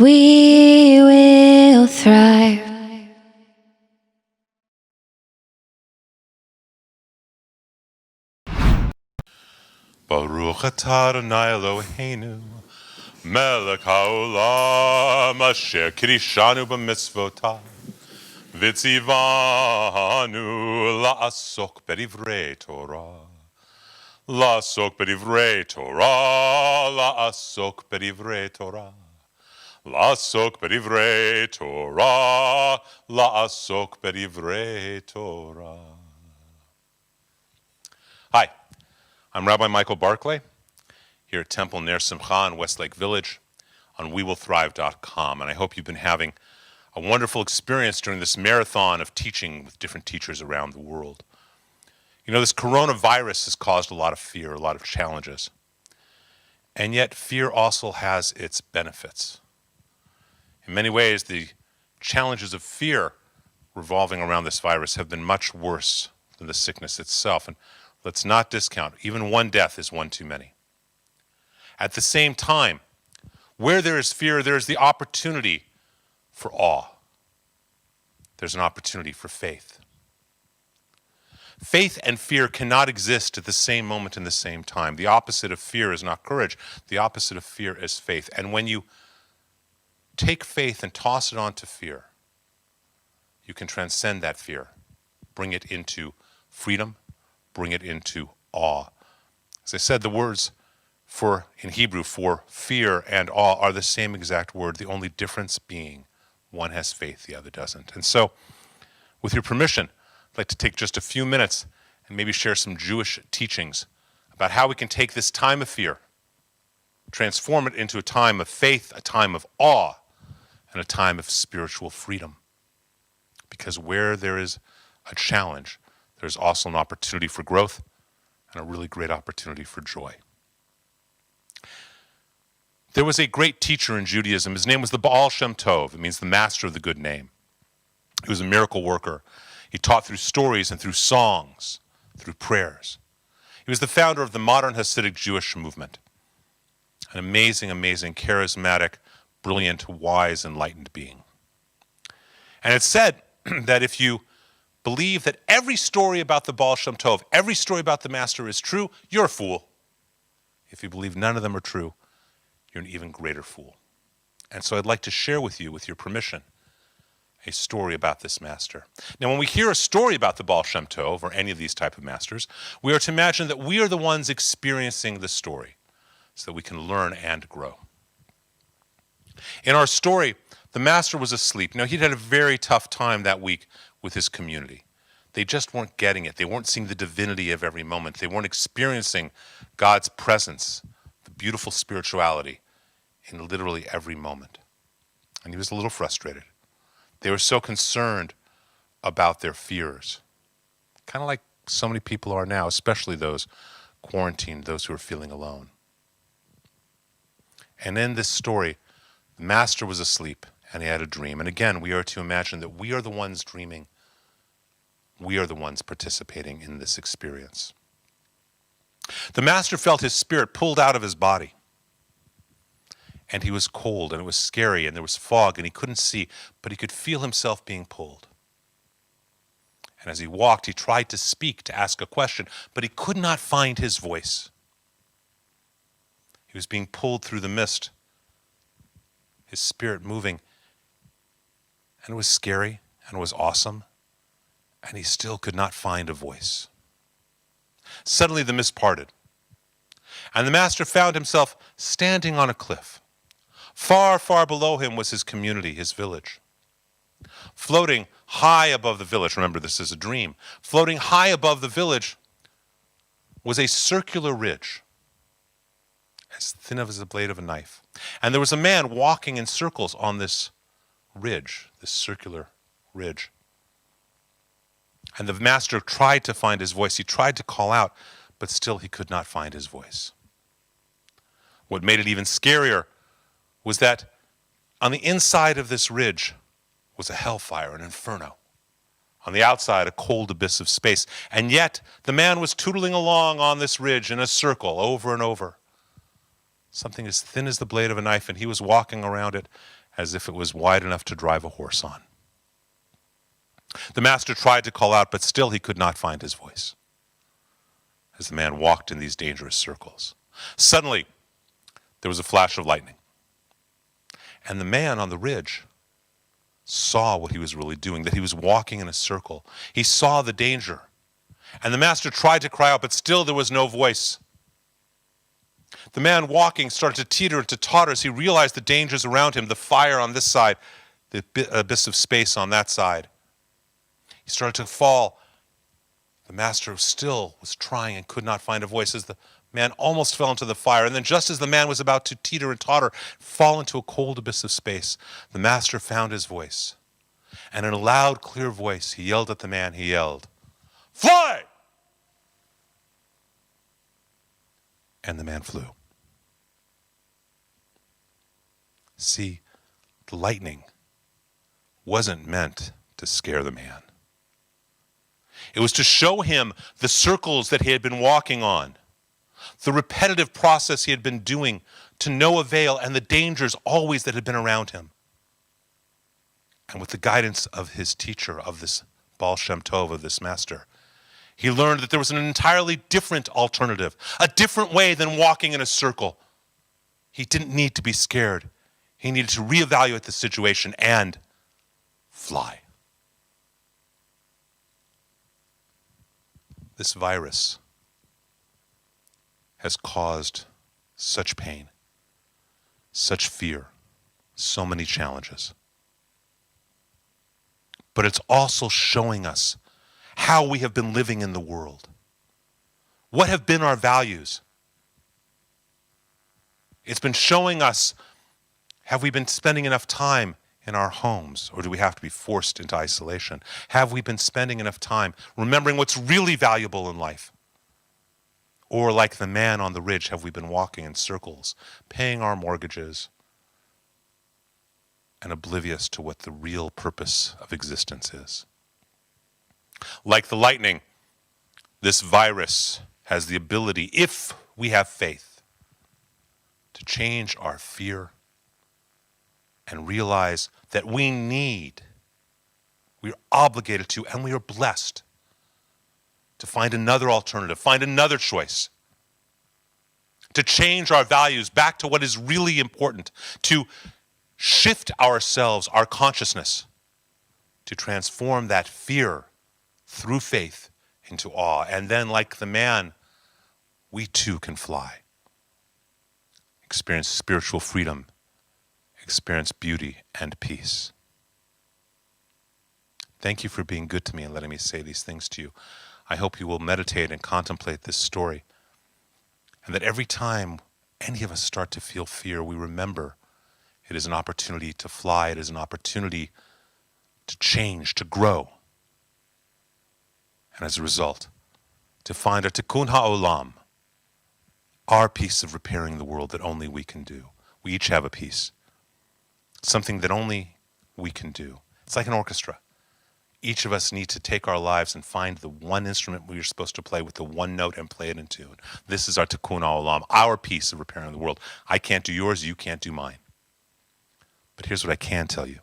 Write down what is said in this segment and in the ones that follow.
We will thrive. Baruch atah Adonai Eloheinu, melech haolam, asher kirishanu b'mitzvotav, v'tzivanu la'asok b'divrei Torah. La'asok b'divrei Torah, la'asok b'divrei Torah. La'asok b'divrei Torah, la'asok b'divrei Torah. Hi, I'm Rabbi Michael Barclay, here at Temple Ner Simcha in Westlake Village on WeWillThrive.com, and I hope you've been having a wonderful experience during this marathon of teaching with different teachers around the world. You know, this coronavirus has caused a lot of fear, a lot of challenges, and yet fear also has its benefits. In many ways, the challenges of fear revolving around this virus have been much worse than the sickness itself, and let's not discount, even one death is one too many. At the same time, where there is fear, there is the opportunity for awe. There's an opportunity for faith. Faith and fear cannot exist at the same moment in the same time. The opposite of fear is not courage. The opposite of fear is faith. And when you take faith and toss it onto fear, you can transcend that fear, bring it into freedom, bring it into awe. As I said, the words in Hebrew for fear and awe are the same exact word, the only difference being one has faith, the other doesn't. And so, with your permission, I'd like to take just a few minutes and maybe share some Jewish teachings about how we can take this time of fear, transform it into a time of faith, a time of awe, and a time of spiritual freedom. Because where there is a challenge, there's also an opportunity for growth and a really great opportunity for joy. There was a great teacher in Judaism. His name was the Baal Shem Tov. It means the master of the good name. He was a miracle worker. He taught through stories and through songs, through prayers. He was the founder of the modern Hasidic Jewish movement. An amazing, amazing, charismatic, brilliant, wise, enlightened being. And it's said that if you believe that every story about the Baal Shem Tov, every story about the master is true, you're a fool. If you believe none of them are true, you're an even greater fool. And so I'd like to share with you, with your permission, a story about this master. Now, when we hear a story about the Baal Shem Tov, or any of these type of masters, we are to imagine that we are the ones experiencing the story, so that we can learn and grow. In our story, the master was asleep. Now, he'd had a very tough time that week with his community. They just weren't getting it. They weren't seeing the divinity of every moment. They weren't experiencing God's presence, the beautiful spirituality in literally every moment. And he was a little frustrated. They were so concerned about their fears, kind of like so many people are now, especially those quarantined, those who are feeling alone. And in this story, the master was asleep and he had a dream. And again, we are to imagine that we are the ones dreaming. We are the ones participating in this experience. The master felt his spirit pulled out of his body. And he was cold, and it was scary, and there was fog, and he couldn't see, but he could feel himself being pulled. And as he walked, he tried to speak, to ask a question, but he could not find his voice. He was being pulled through the mist, his spirit moving, and it was scary, and it was awesome, and he still could not find a voice. Suddenly the mist parted, and the master found himself standing on a cliff. Far, far below him was his community, his village. Floating high above the village, remember this is a dream, floating high above the village was a circular ridge, as thin as the blade of a knife. And there was a man walking in circles on this ridge, this circular ridge. And the master tried to find his voice. He tried to call out, but still he could not find his voice. What made it even scarier was that on the inside of this ridge was a hellfire, an inferno. On the outside, a cold abyss of space. And yet, the man was tootling along on this ridge in a circle over and over. Something as thin as the blade of a knife, and he was walking around it as if it was wide enough to drive a horse on. The master tried to call out, but still he could not find his voice as the man walked in these dangerous circles. Suddenly, there was a flash of lightning, and the man on the ridge saw what he was really doing, that he was walking in a circle. He saw the danger, and the master tried to cry out, but still there was no voice. The man walking started to teeter and to totter as he realized the dangers around him, the fire on this side, the abyss of space on that side. He started to fall. The master still was trying and could not find a voice as the man almost fell into the fire. And then just as the man was about to teeter and totter, fall into a cold abyss of space, the master found his voice. And in a loud, clear voice, he yelled at the man, he yelled, "Fly!" And the man flew. See, the lightning wasn't meant to scare the man. It was to show him the circles that he had been walking on, the repetitive process he had been doing to no avail, and the dangers always that had been around him. And with the guidance of his teacher, of this Baal Shem Tov, of this master, he learned that there was an entirely different alternative, a different way than walking in a circle. He didn't need to be scared. He needed to reevaluate the situation and fly. This virus has caused such pain, such fear, so many challenges. But it's also showing us how we have been living in the world. What have been our values? It's been showing us, have we been spending enough time in our homes, or do we have to be forced into isolation? Have we been spending enough time remembering what's really valuable in life? Or like the man on the ridge, have we been walking in circles, paying our mortgages, and oblivious to what the real purpose of existence is? Like the lightning, this virus has the ability, if we have faith, to change our fear and realize that we're obligated to, and we are blessed to find another alternative, find another choice, to change our values back to what is really important, to shift ourselves, our consciousness, to transform that fear through faith into awe. And then, like the man, we too can fly, experience spiritual freedom, experience beauty and peace. Thank you for being good to me and letting me say these things to you. I hope you will meditate and contemplate this story, and that every time any of us start to feel fear, we remember it is an opportunity to fly. It is an opportunity to change, to grow. And as a result, to find a tikkun ha'olam, our piece of repairing the world that only we can do. We each have a piece, something that only we can do. It's like an orchestra. Each of us need to take our lives and find the one instrument we are supposed to play with the one note and play it in tune. This is our tikkun ha'olam, our piece of repairing the world. I can't do yours, you can't do mine. But here's what I can tell you.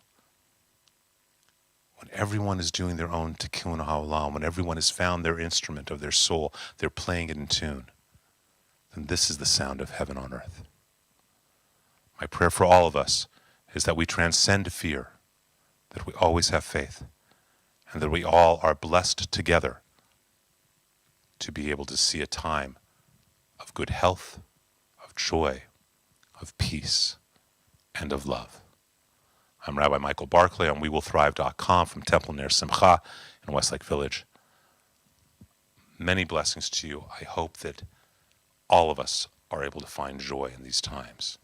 When everyone is doing their own tikkun ha'olam, when everyone has found their instrument of their soul, they're playing it in tune, then this is the sound of heaven on earth. My prayer for all of us is that we transcend fear, that we always have faith, and that we all are blessed together to be able to see a time of good health, of joy, of peace, and of love. I'm Rabbi Michael Barclay on WeWillThrive.com from Temple Ner Simcha in Westlake Village. Many blessings to you. I hope that all of us are able to find joy in these times.